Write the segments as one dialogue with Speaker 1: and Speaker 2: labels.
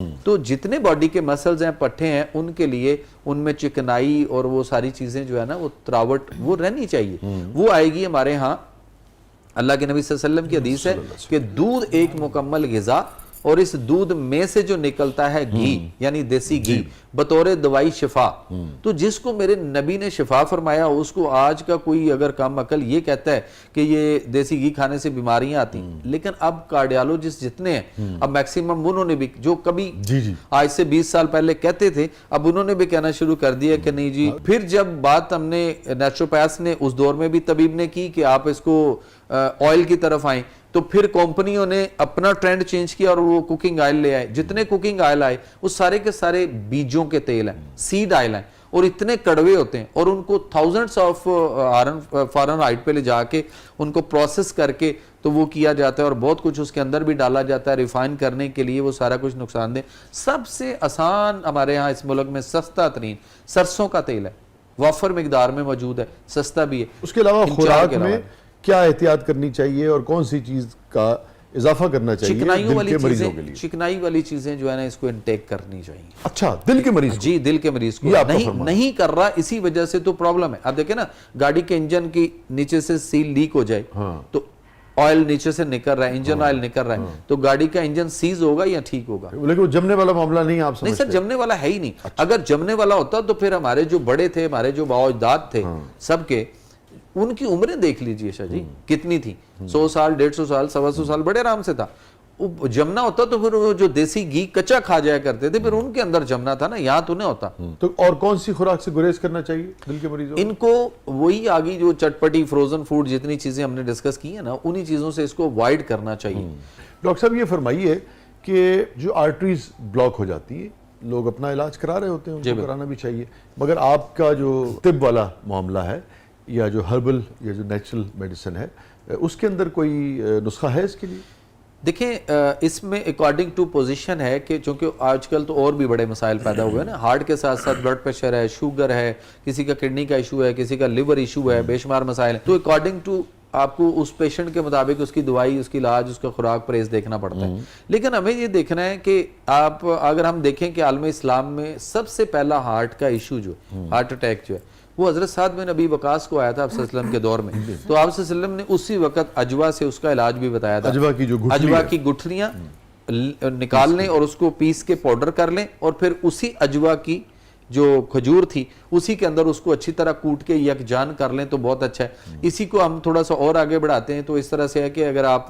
Speaker 1: तो जितने बॉडी के मसल्स हैं, पट्टे हैं, उनके लिए उनमें चिकनाई और वो सारी चीजें जो है ना, वो त्रावट वो रहनी चाहिए। वो आएगी हमारे यहाँ। अल्लाह के नबी सल्लल्लाहु अलैहि वसल्लम की हदीस है कि दूध एक मुकम्मल ग़िज़ा, और इस दूध में से जो निकलता है घी, यानी देसी घी, बतौर दवाई शिफा। तो जिसको मेरे नबी ने शिफा फरमाया, उसको आज का कोई अगर कम अकल ये कहता है कि ये देसी घी खाने से बीमारियां आती, लेकिन अब कार्डियोलॉजिस्ट जितने हैं, अब मैक्सिमम उन्होंने भी, जो कभी आज से 20 साल पहले कहते थे, अब उन्होंने भी कहना शुरू कर दिया कि नहीं जी। फिर जब बात हमने नेचुरोपैथ्स ने उस दौर में भी तबीब ने की कि आप इसको ऑयल की तरफ आए, तो फिर कंपनियों ने अपना ट्रेंड चेंज किया और वो कुकिंग ऑयल ले आए। जितने कुकिंग ऑयल आए वो सारे के सारे बीजों के तेल हैं, सीड ऑयल हैं, और इतने कड़वे होते हैं, और उनको थाउजेंड्स ऑफ फ़ारेनहाइट पे ले जाके उनको प्रोसेस करके तो वो किया जाता है, और बहुत कुछ उसके अंदर भी डाला जाता है रिफाइन करने के लिए। वो सारा कुछ नुकसानदेह। सबसे आसान हमारे यहाँ इस मुल्क में सस्ता तरीन सरसों का तेल है, वाफर मिकदार में मौजूद है, सस्ता भी है।
Speaker 2: उसके अलावा खुराक में क्या एहतियात करनी चाहिए और कौन सी चीज का इजाफा करना चाहिए?
Speaker 1: चिकनाई वाली चीजें, चिकनाई वाली चीजें जो है ना, इसको इनटेक करनी चाहिए।
Speaker 2: अच्छा, दिल के मरीज?
Speaker 1: जी, दिल के मरीज को नहीं कर रहा, इसी वजह से तो प्रॉब्लम है। अब देखें ना, गाड़ी के इंजन की नीचे से सील लीक हो जाए, तो ऑयल नीचे से निकल रहा है, इंजन ऑयल निकल रहा है, तो गाड़ी का इंजन सीज होगा या ठीक होगा?
Speaker 2: लेकिन वो जमने वाला मामला नहीं, आप
Speaker 1: नहीं सर, जमने वाला है ही नहीं। अगर जमने वाला होता तो फिर हमारे जो बड़े थे, हमारे जो बाओजदाद थे सबके, उनकी उम्रें देख लीजिए शाह जी कितनी थी, 100 साल, 150 साल, 125 साल, बड़े आराम से था। वो जमना होता तो फिर वो जो देसी घी कच्चा खा जाया करते थे, फिर उनके अंदर जमना था ना, यहाँ तो नहीं होता।
Speaker 2: तो और कौन सी खुराक से गुरेज करना चाहिए दिल के मरीजों?
Speaker 1: इनको वही आगे जो चटपटी फ्रोजन फूड जितनी चीजें हमने डिस्कस की है ना, उन्हीं चीजों से इसको अवॉइड करना चाहिए।
Speaker 2: डॉक्टर साहब, ये फरमाइए कि जो आर्टरीज ब्लॉक हो जाती है, लोग अपना इलाज करा रहे होते हैं, उनको कराना भी चाहिए, मगर आपका जो तिब वाला मामला है, या जो हर्बल या जो नेचुरल मेडिसिन है, उसके अंदर कोई नुस्खा है इसके लिए?
Speaker 1: देखें, इसमें अकॉर्डिंग टू पोजीशन है कि चूंकि आजकल तो और भी बड़े मसाइल पैदा हुए हैं ना, हार्ट के साथ साथ ब्लड प्रेशर है, शुगर है, किसी का किडनी का इशू है, किसी का लिवर इशू है, बेशुमार मसाइल है। तो अकॉर्डिंग टू आपको उस पेशेंट के मुताबिक उसकी दवाई, उसकी इलाज, उसका खुराक परहेज देखना पड़ता है। लेकिन हमें ये देखना है कि आप अगर हम देखें कि आलम इस्लाम में सबसे पहला हार्ट का इशू जो हार्ट अटैक जो है, वो हजरत साद बिन अबी वकास को आया था आप सल्लल्लाहु के दौर में। तो आप सल्लल्लाहु ने उसी वक्त अजवा से उसका इलाज भी बताया था। अजवा की गुठलियां निकाल लें और उसको पीस के पाउडर कर लें, और फिर उसी अजवा की जो खजूर थी उसी के अंदर उसको अच्छी तरह कूट के यकजान कर लें तो बहुत अच्छा है। इसी को हम थोड़ा सा और आगे बढ़ाते हैं तो इस तरह से है कि अगर आप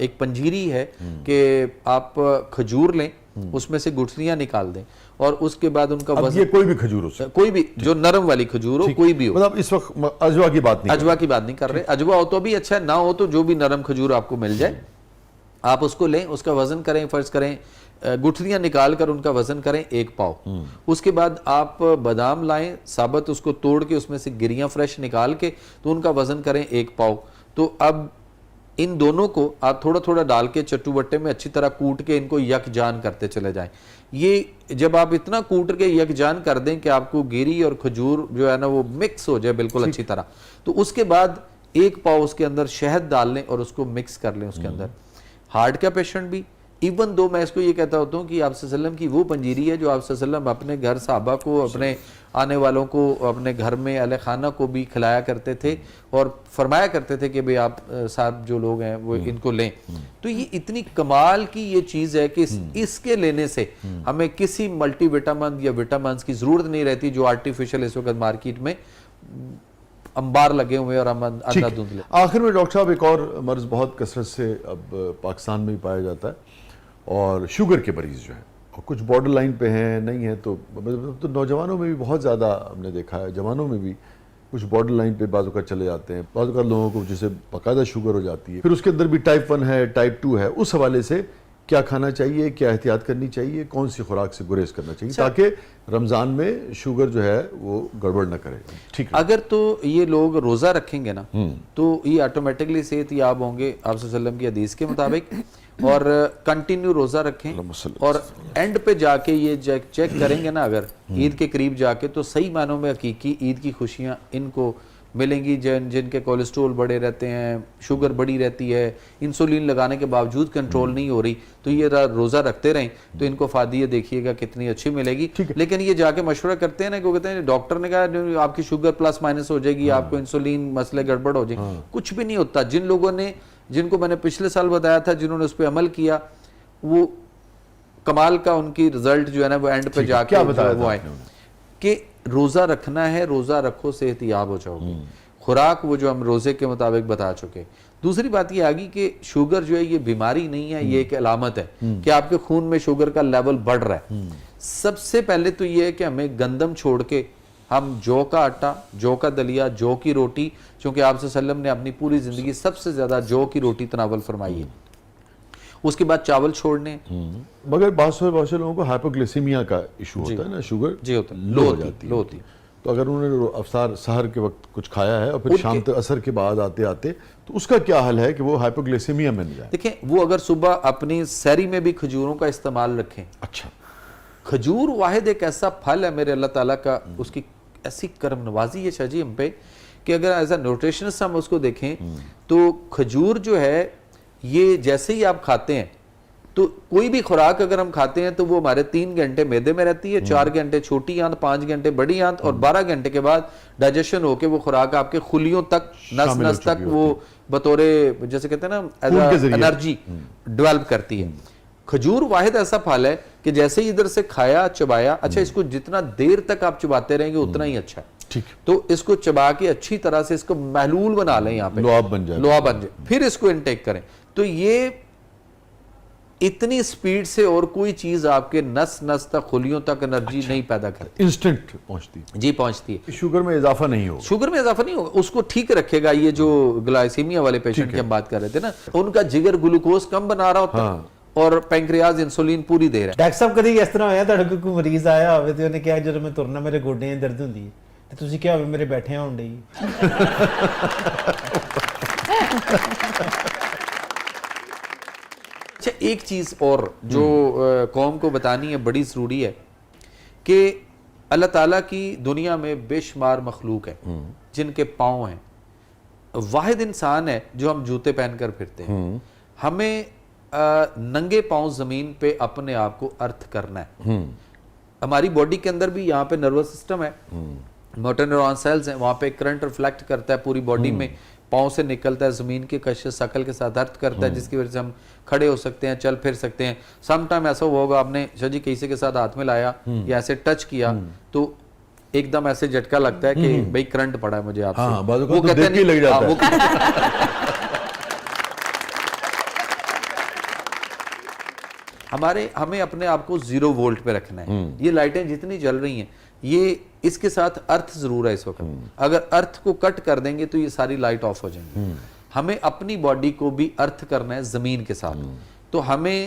Speaker 1: एक पंजीरी है कि आप खजूर लें, उसमें से गुठलियां निकाल दें, और उसके बाद उनका वजन,
Speaker 2: ये कोई भी खजूर हो,
Speaker 1: कोई भी जो नरम वाली खजूर हो, कोई भी हो,
Speaker 2: मतलब इस वक्त अजवा की बात नहीं
Speaker 1: कर रहे। अजवा हो तो भी अच्छा है, ना हो तो जो भी नरम खजूर आपको मिल जाए आप उसको लें, उसका वजन करें, फर्ज करें गुठलियां निकाल कर उनका वजन करें 1 पाव। उसके बाद आप बादाम लाएं साबत, उसको तोड़ के उसमें से गिरियां फ्रेश निकाल के तो उनका वजन करें 1 पाव। तो अब इन दोनों को आप थोड़ा थोड़ा डाल के चट्टू बट्टे में अच्छी तरह कूट के इनको यकजान करते चले जाएं। ये जब आप इतना कूट के यकजान कर दें कि आपको गिरी और खजूर जो है ना वो मिक्स हो जाए बिल्कुल अच्छी तरह, तो उसके बाद 1 पाव उसके अंदर शहद डाल लें और उसको मिक्स कर लें उसके अंदर। हार्ट का पेशेंट भी, इवन दो मैं इसको ये कहता होता हूँ कि आप सल्लल्लाहु की वो पंजीरी है जो आप सल्लल्लाहु अपने घर साहबा को, अपने आने वालों को, अपने घर में अहले खाना को भी खिलाया करते थे और फरमाया करते थे कि भाई आप साहब जो लोग हैं वो इनको लें। तो ये इतनी कमाल की ये चीज़ है कि इसके लेने से हमें किसी मल्टीविटामिन या विटामिन की ज़रूरत नहीं रहती जो आर्टिफिशियल इस वक्त मार्केट में अंबार लगे हुए और अंधाधुंध ले।
Speaker 2: आखिर में डॉक्टर साहब, एक और मर्ज बहुत कसरत से अब पाकिस्तान में भी पाया जाता है, और शुगर के मरीज जो हैं, और कुछ बॉर्डर लाइन पे हैं, नहीं है तो नौजवानों में भी बहुत ज़्यादा हमने देखा है, जवानों में भी कुछ बॉर्डर लाइन पे बाज़ औक़ात चले जाते हैं, बाज़ औक़ात लोगों को जैसे बाकायदा शुगर हो जाती है, फिर उसके अंदर भी टाइप 1 है, टाइप 2 है। उस हवाले से क्या खाना चाहिए, क्या एहतियात करनी चाहिए, कौन सी खुराक से गुरेज करना चाहिए ताकि रमज़ान में शुगर जो है वो गड़बड़ न करे? ठीक है,
Speaker 1: अगर तो ये लोग रोज़ा रखेंगे ना तो ये ऑटोमेटिकली सेहतयाब होंगे आप सल्लल्लाहु अलैहि वसल्लम की हदीस के मुताबिक, और कंटिन्यू रोज़ा रखें और एंड पे जाके ये चेक करेंगे ना अगर ईद के करीब जाके, तो सही मानों में हकीकी ईद की खुशियाँ इनको मिलेंगी जिनके कोलेस्ट्रोल बढ़े रहते हैं, शुगर बढ़ी रहती है, इंसुलिन लगाने के बावजूद कंट्रोल नहीं हो रही, तो ये रोज़ा रखते रहें तो इनको फायदे देखिएगा कितनी अच्छी मिलेगी। लेकिन ये जाके मशवरा करते हैं ना, कि कहते हैं डॉक्टर ने कहा आपकी शुगर प्लस माइनस हो जाएगी, आपको इंसुलिन मसले गड़बड़ हो जाएगी। कुछ भी नहीं होता। जिनको मैंने पिछले साल बताया था, जिन्होंने उस पर अमल किया, वो कमाल का उनकी रिजल्ट जो है ना वो एंड पे जाके
Speaker 2: क्या बताया
Speaker 1: वो आए कि रोजा रखना है, रोजा रखो सेहतियाब हो जाओगे। खुराक वो जो हम रोजे के मुताबिक बता चुके। दूसरी बात ये आ गई कि शुगर जो है ये बीमारी नहीं है, ये एक अलामत है कि आपके खून में शुगर का लेवल बढ़ रहा है। सबसे पहले तो ये है कि हमें गंदम छोड़ के हम जौ का आटा, जौ का दलिया, जौ की रोटी, क्योंकि आप सल्लम ने अपनी पूरी जिंदगी सबसे ज्यादा जौ की रोटी तनावल फरमाई है। उसके बाद चावल छोड़ने।
Speaker 2: मगर बहुत से लोगों को हाइपोग्लिसीमिया का इशू होता है ना, शुगर
Speaker 1: जी होता है,
Speaker 2: लो हो जाती है।
Speaker 1: लो होती।
Speaker 2: तो अगर उन्होंने अफसार सहर के वक्त कुछ खाया है और फिर शाम तक असर के बाद आते आते, तो उसका क्या हल है कि वो हाइपोग्लिसीमिया में न जाए?
Speaker 1: देखें, वो अगर सुबह अपनी सैरी में भी खजूरों का इस्तेमाल रखें।
Speaker 2: अच्छा,
Speaker 1: खजूर वाहिद एक ऐसा फल है मेरे अल्लाह ताला का, उसकी ऐसी करम नवाजी है शाहजी हम पे कि अगर एज अ न्यूट्रिशनिस्ट हम उसको देखें तो खजूर जो है ये जैसे ही आप खाते हैं, तो कोई भी खुराक अगर हम खाते हैं तो वो हमारे 3 घंटे मैदे में रहती है, 4 घंटे छोटी आंत, 5 घंटे बड़ी आंत, और 12 घंटे के बाद डाइजेशन होके वो खुराक आपके खुलियों तक, नस नस तक वो बतौरे जैसे कहते हैं ना एज एनर्जी डेवलप करती है। खजूर वाहिद ऐसा फल है कि जैसे ही इधर से खाया, चबाया, अच्छा इसको जितना देर तक आप चबाते रहेंगे उतना ही अच्छा है।
Speaker 2: ठीक।
Speaker 1: तो इसको चबा के अच्छी तरह से इसको महलूल बना लें, यहाँ पे
Speaker 2: लुआब बन जाए,
Speaker 1: लुआब बन जाए, फिर इसको इनटेक करें। तो ये इतनी स्पीड से और कोई चीज आपके नस नस तक, खुलियों तक एनर्जी नहीं पैदा करती,
Speaker 2: इंस्टेंट पहुंचती
Speaker 1: जी पहुंचती है।
Speaker 2: शुगर में इजाफा नहीं होगा,
Speaker 1: शुगर में इजाफा नहीं होगा, उसको ठीक रखेगा। ये जो ग्लाइसीमिया वाले पेशेंट की हम बात कर रहे थे ना, उनका जिगर ग्लूकोज कम बना रहा होता है और पैंक्रियाज इंसुलिन पूरी दे रहा है।
Speaker 3: डॉक्टर साहब कभी इस तरह होया ਤੁਹਾਡੇ ਕੋਈ ਮਰੀਜ਼ ਆਇਆ ਹੋਵੇ ਤੇ ਉਹਨੇ ਕਿਹਾ ਜਦੋਂ ਮੈਂ ਤੁਰਨਾ ਮੇਰੇ ਗੋਡਿਆਂ 'ਚ ਦਰਦ ਹੁੰਦੀ ਹੈ ਤੇ ਤੁਸੀਂ ਕਿਹਾ ਹੋਵੇ ਮੇਰੇ ਬੈਠਿਆਂ ਹੋਣ ਡਈ।
Speaker 1: अच्छा, एक चीज और जो कौम को बतानी है बड़ी जरूरी है कि अल्लाह ताला की दुनिया में बेशुमार मखलूक है जिनके पाँव हैं। वाहिद इंसान है जो हम जूते पहनकर फिरते हैं। हमें नंगे पाँव जमीन पे अपने आप को अर्थ करना है। हमारी बॉडी के अंदर भी यहाँ पे नर्वस सिस्टम है, मोटर न्यूरॉन सेल्स हैं, वहाँ पे करंट रिफ्लेक्ट करता है पूरी बॉडी में, पाँव से निकलता है, जमीन के कश शकल के साथ अर्थ करता है, जिसकी वजह से हम खड़े हो सकते हैं, चल फिर सकते हैं। सम टाइम ऐसा हुआ होगा आपने शाह जी किसी के साथ हाथ में लाया या ऐसे टच किया तो एकदम ऐसे झटका लगता है कि भाई करंट पड़ा है मुझे आपसे।
Speaker 2: हाँ, वो कहते हैं लग जाता है।
Speaker 1: हमें अपने आप को 0 वोल्ट पे रखना है। ये लाइटें जितनी जल रही हैं, ये इसके साथ अर्थ जरूर है इस वक्त। अगर अर्थ को कट कर देंगे तो ये सारी लाइट ऑफ हो जाएंगी। हमें अपनी बॉडी को भी अर्थ करना है जमीन के साथ। तो हमें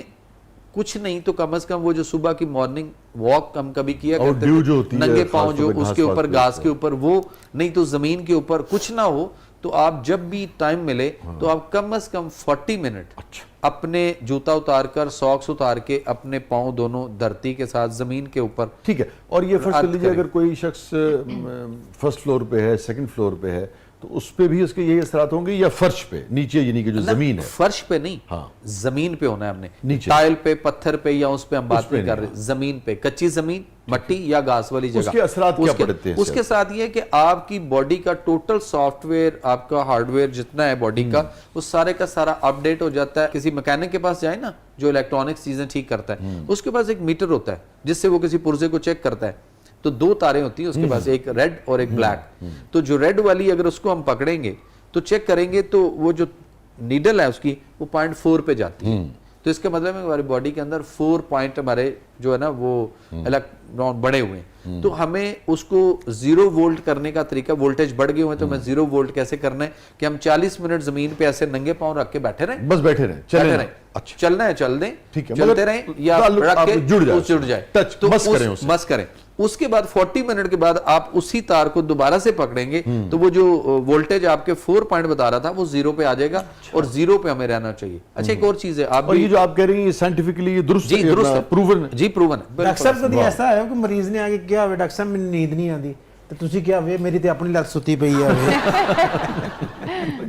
Speaker 1: कुछ नहीं तो कम से कम वो जो सुबह की मॉर्निंग वॉक हम कभी किया करते थे, नंगे पाँव जो उसके ऊपर घास के ऊपर, वो नहीं तो जमीन के ऊपर कुछ ना हो तो आप जब भी टाइम मिले तो आप कम से कम 40 मिनट अपने जूता उतार कर, सॉक्स उतार के अपने पाँव दोनों धरती के साथ जमीन के ऊपर।
Speaker 2: ठीक है। और ये फर्ज कर लीजिए अगर कोई शख्स फर्स्ट फ्लोर पे है, सेकंड फ्लोर पे है, तो उस पे भी उसके यही असरात होंगे या फर्श पे नीचे, यानी कि जो जमीन है?
Speaker 1: फर्श पे नहीं,
Speaker 2: हाँ,
Speaker 1: जमीन पे होना है हमने,
Speaker 2: नीचे
Speaker 1: टाइल पे, पत्थर पे, या उस पे हम बात नहीं कर रहे, जमीन पे, कच्ची जमीन, मट्टी या घास वाली जगह।
Speaker 2: उसके असरात क्या पड़ते हैं?
Speaker 1: उसके साथ ये कि आपकी बॉडी का टोटल सॉफ्टवेयर, आपका हार्डवेयर जितना है बॉडी का, वो सारे का सारा अपडेट हो जाता है। किसी मैकेनिक के पास जाए ना जो इलेक्ट्रॉनिक्स चीजें ठीक करता है, उसके पास एक मीटर होता है जिससे वो किसी पुर्जे को चेक करता है। तो 2 तारें होती हैं उसके पास, एक रेड और एक ब्लैक। तो जो रेड वाली अगर उसको हम पकड़ेंगे तो चेक करेंगे तो वो जो नीडल है उसकी वो 0.4 पे जाती है। तो इसका मतलब है हमारी बॉडी के अंदर 4 पॉइंट हमारे जो है ना वो इलेक्ट्रॉन बड़े हुए हैं। तो हमें उसको 0 वोल्ट करने का तरीका, वोल्टेज बढ़ गए हुए तो हमें 0 वोल्ट कैसे करना है कि हम 40 मिनट जमीन पे ऐसे नंगे पांव रख के बैठे रहें,
Speaker 2: बस बैठे रहें, चले रहें।
Speaker 1: अच्छा, चलना है चल दें,
Speaker 2: ठीक है,
Speaker 1: चलते रहें या रख के जुड़ जाए,
Speaker 2: टच
Speaker 1: तो
Speaker 2: मस करें।
Speaker 1: उसके बाद 40 मिनट के बाद आप उसी तार को दोबारा से पकड़ेंगे तो वो जो वोल्टेज आपके 4 पॉइंट बता रहा था वो 0 पे आ जाएगा। और 0 पे हमें रहना चाहिए। अच्छा, एक और चीज है, आप
Speaker 2: ये जो आप कह रही हैं साइंटिफिकली दुरुस्त
Speaker 1: जी दुरुस्त है,
Speaker 2: प्रूवन
Speaker 1: जी प्रूवन है।
Speaker 3: डॉक्टर साहब कभी ऐसा है कि मरीज ने आके किया होवे डॉक्टर साहब मैंने नींद नहीं आती ਤੇ ਤੁਸੀਂ ਕਿਹਾ ਵੇ ਮੇਰੀ ਤੇ ਆਪਣੀ ਲੱਤ ਸੁੱਤੀ ਪਈ ਆ ਵੇ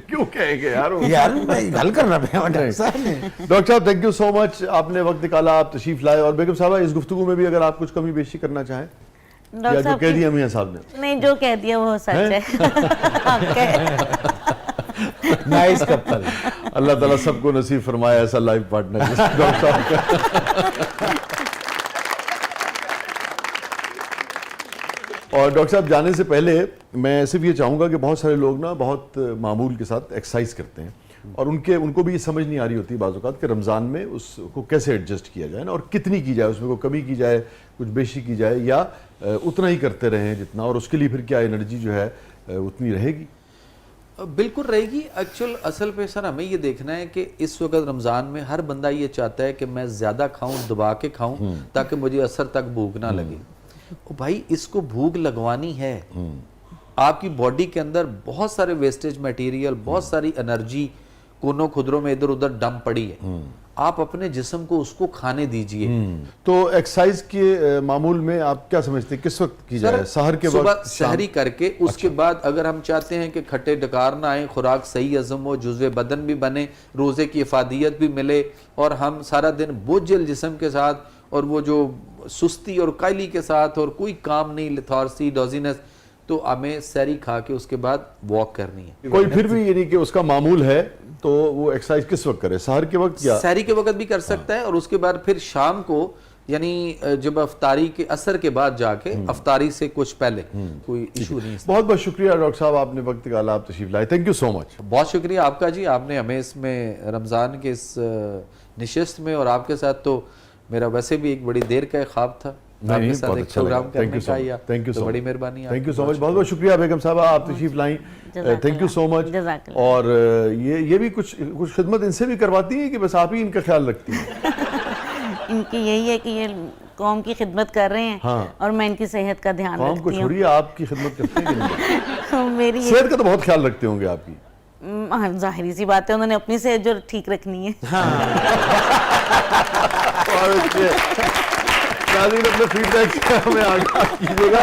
Speaker 2: क्यों कहेंगे यार वो?
Speaker 3: यार मैं गल करना पे डॉक्टर साहब ने।
Speaker 2: डॉक्टर साहब थैंक यू सो मच, आपने वक्त निकाला, आप तशरीफ लाए। और बेगम साहबा इस गुफ्तगू में भी अगर आप कुछ कमी बेशी करना चाहें, या
Speaker 4: डॉक्टर
Speaker 2: जो
Speaker 4: साहब
Speaker 2: कह दिया मियां साहब ने।
Speaker 4: नहीं, जो कह दिया वो सच है। आपके
Speaker 3: नाइस कपल।
Speaker 2: अल्लाह ताला सबको नसीब फरमाए ऐसा लाइफ पार्टनर डॉक्टर साहब का। और डॉक्टर साहब जाने से पहले मैं सिर्फ ये चाहूँगा कि बहुत सारे लोग ना बहुत मामूल के साथ एक्सरसाइज करते हैं और उनको भी ये समझ नहीं आ रही होती बाज़ औक़ात कि रमज़ान में उसको कैसे एडजस्ट किया जाए ना, और कितनी की जाए, उसमें को कमी की जाए, कुछ बेशी की जाए, या उतना ही करते रहें जितना, और उसके लिए फिर क्या एनर्जी जो है उतनी रहेगी?
Speaker 1: बिल्कुल रहेगी। एक्चुअल असल पे सर हमें ये देखना है कि इस वक्त रमज़ान में हर बंदा ये चाहता है कि मैं ज़्यादा खाऊं, दबा के खाऊं, ताकि मुझे असर तक भूख ना लगे। ओ भाई, इसको भूख लगवानी है। आपकी बॉडी के अंदर बहुत सारे वेस्टेज मटेरियल, बहुत सारी एनर्जी कोनों खुदरों में इधर उधर डंप पड़ी है। आप अपने जिस्म को उसको खाने दीजिए।
Speaker 2: तो एक्सरसाइज के मामूल में आप क्या समझते हैं किस वक्त की जाए? सहर के
Speaker 1: सुबह
Speaker 2: वक्त,
Speaker 1: सहरी करके उसके बाद अगर हम चाहते हैं कि खट्टे डकार ना आए, खुराक सही हजम हो, जुज़्वे बदन भी बने, रोज़े की इफादियत भी मिले, और हम सारा दिन बोझिल जिस्म के साथ और वो जो सुस्ती और कायली के साथ और कोई काम नहीं, लेथार्सी, डॉजीनेस, तो हमें सहरी खा के उसके बाद वॉक करनी है।
Speaker 2: कोई फिर भी यानी कि उसका मामूल है तो वो एक्सरसाइज किस वक्त करे? सहर के वक्त या
Speaker 1: सहरी के वक्त भी कर सकता है, और उसके बाद फिर शाम को, यानी जब अफ्तारी के असर के बाद जाके, अफ्तारी से कुछ पहले, कोई इशू नहीं है।
Speaker 2: बहुत बहुत शुक्रिया डॉक्टर साहब, आपने वक्त निकाला, आप तशरीफ लाए, थैंक यू सो मच।
Speaker 1: बहुत शुक्रिया आपका जी, आपने हमें इसमें रमज़ान के इस निशिस्त में, और आपके साथ तो मेरा वैसे भी एक बड़ी देर का ख्वाब था आपके साथ एक प्रोग्राम करने का, या
Speaker 2: थैंक यू
Speaker 1: तो बड़ी मेहरबानी।
Speaker 2: थैंक यू सो मच, बहुत बहुत शुक्रिया बेगम साहबा, आप तशरीफ लाई, थैंक यू सो मच।
Speaker 4: जज़ाकल्लाह।
Speaker 2: और ये भी कुछ खिदमत इनसे भी करवाती है कि बस आप ही इनका ख्याल रखती हैं?
Speaker 4: इनकी यही है कि ये कौम की खिदमत कर रहे हैं,
Speaker 2: हाँ।
Speaker 4: और मैं इनकी सेहत का ध्यान
Speaker 2: कौम को
Speaker 4: रखती हूँ।
Speaker 2: छोड़िए, आपकी खिदमत करते हैं कि नहीं?
Speaker 4: मेरी
Speaker 2: सेहत का तो बहुत ख्याल रखते होंगे आपकी।
Speaker 4: जाहिर सी बात है, उन्होंने अपनी सेहत जो ठीक रखनी है।
Speaker 2: और नाज़रीन अपने फीडबैक हमें आगाह कीजिएगा।